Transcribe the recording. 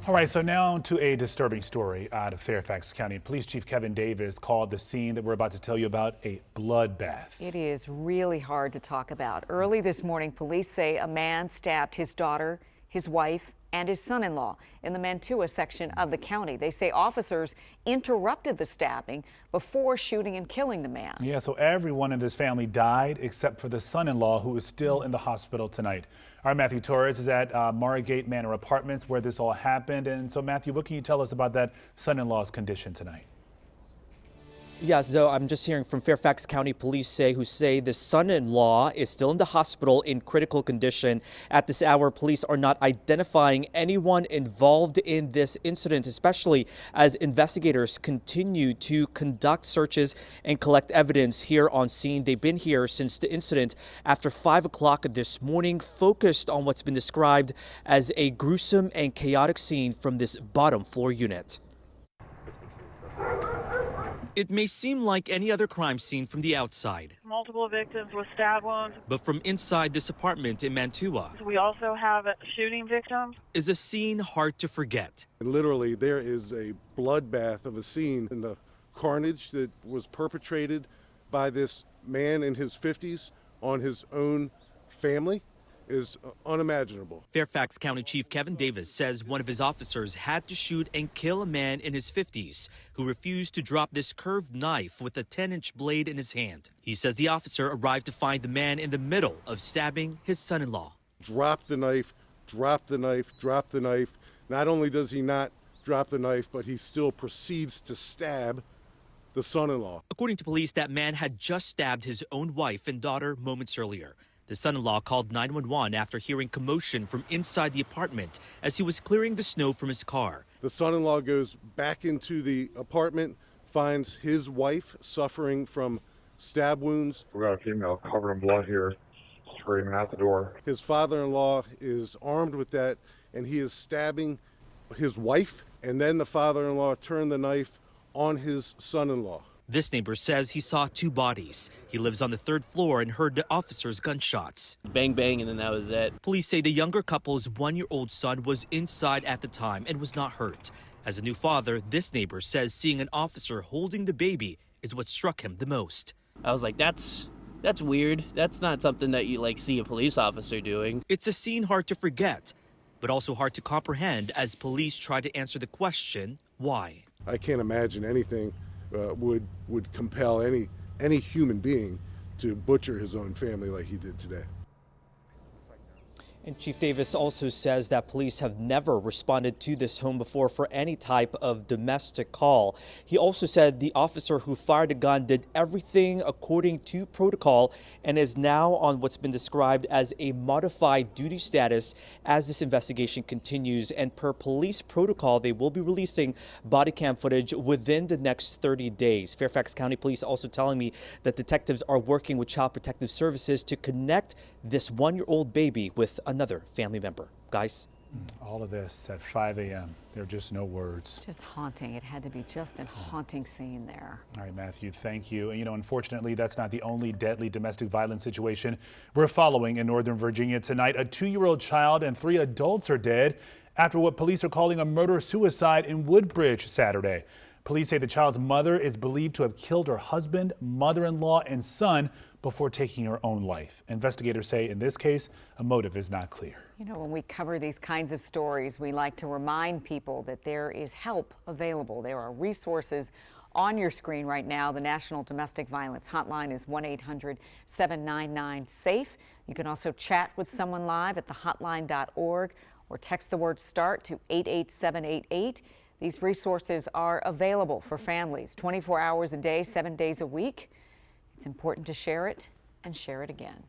All right, so now to a disturbing story out of Fairfax County. Police Chief Kevin Davis called the scene that we're about to tell you about a bloodbath. It is really hard to talk about. Early this morning, police say a man stabbed his daughter, his wife, and his son-in-law in the Mantua section of the county. They say officers interrupted the stabbing before shooting and killing the man. Yeah, so everyone in this family died except for the son-in-law, who is still in the hospital tonight. Our Matthew Torres is at Margate Manor Apartments where this all happened. And so, Matthew, what can you tell us about that son-in-law's condition tonight? Yes, so I'm just hearing from Fairfax County Police who say the son-in-law is still in the hospital in critical condition. At this hour, police are not identifying anyone involved in this incident, especially as investigators continue to conduct searches and collect evidence here on scene. They've been here since the incident after 5 o'clock this morning, focused on what's been described as a gruesome and chaotic scene from this bottom floor unit. It may seem like any other crime scene from the outside. Multiple victims with stab wounds. But from inside this apartment in Mantua, We also have a shooting victim. Is a scene hard to forget. Literally, there is a bloodbath of a scene in the carnage that was perpetrated by this man in his 50s on his own family is unimaginable. Fairfax County Chief Kevin Davis says one of his officers had to shoot and kill a man in his 50s who refused to drop this curved knife with a 10-inch blade in his hand. He says the officer arrived to find the man in the middle of stabbing his son-in-law. Drop the knife, drop the knife, drop the knife. Not only does he not drop the knife, but he still proceeds to stab the son-in-law. According to police, that man had just stabbed his own wife and daughter moments earlier. The son-in-law called 911 after hearing commotion from inside the apartment as he was clearing the snow from his car. The son-in-law goes back into the apartment, finds his wife suffering from stab wounds. We got a female covered in blood here, screaming out the door. His father-in-law is armed with that, and he is stabbing his wife, and then the father-in-law turned the knife on his son-in-law. This neighbor says he saw two bodies. He lives on the 3rd floor and heard the officer's gunshots. Bang, bang, and then that was it. Police say the younger couple's 1-year-old son was inside at the time and was not hurt. As a new father, this neighbor says seeing an officer holding the baby is what struck him the most. I was like, that's weird. That's not something that you see a police officer doing. It's a scene hard to forget, but also hard to comprehend as police try to answer the question, why? I can't imagine anything would compel any human being to butcher his own family like he did today. And Chief Davis also says that police have never responded to this home before for any type of domestic call. He also said the officer who fired the gun did everything according to protocol and is now on what's been described as a modified duty status as this investigation continues. And per police protocol, they will be releasing body cam footage within the next 30 days. Fairfax County Police also telling me that detectives are working with Child Protective Services to connect this 1-year-old baby with another family member. Guys? All of this at 5 a.m. There are just no words. Just haunting. It had to be just a haunting scene there. All right, Matthew, thank you. And unfortunately, that's not the only deadly domestic violence situation we're following in Northern Virginia tonight. A 2-year-old child and 3 adults are dead after what police are calling a murder-suicide in Woodbridge Saturday. Police say the child's mother is believed to have killed her husband, mother-in-law, and son before taking her own life. Investigators say in this case, a motive is not clear. When we cover these kinds of stories, we like to remind people that there is help available. There are resources on your screen right now. The National Domestic Violence Hotline is 1-800-799-SAFE. You can also chat with someone live at thehotline.org or text the word START to 88788. These resources are available for families 24 hours a day, 7 days a week. It's important to share it and share it again.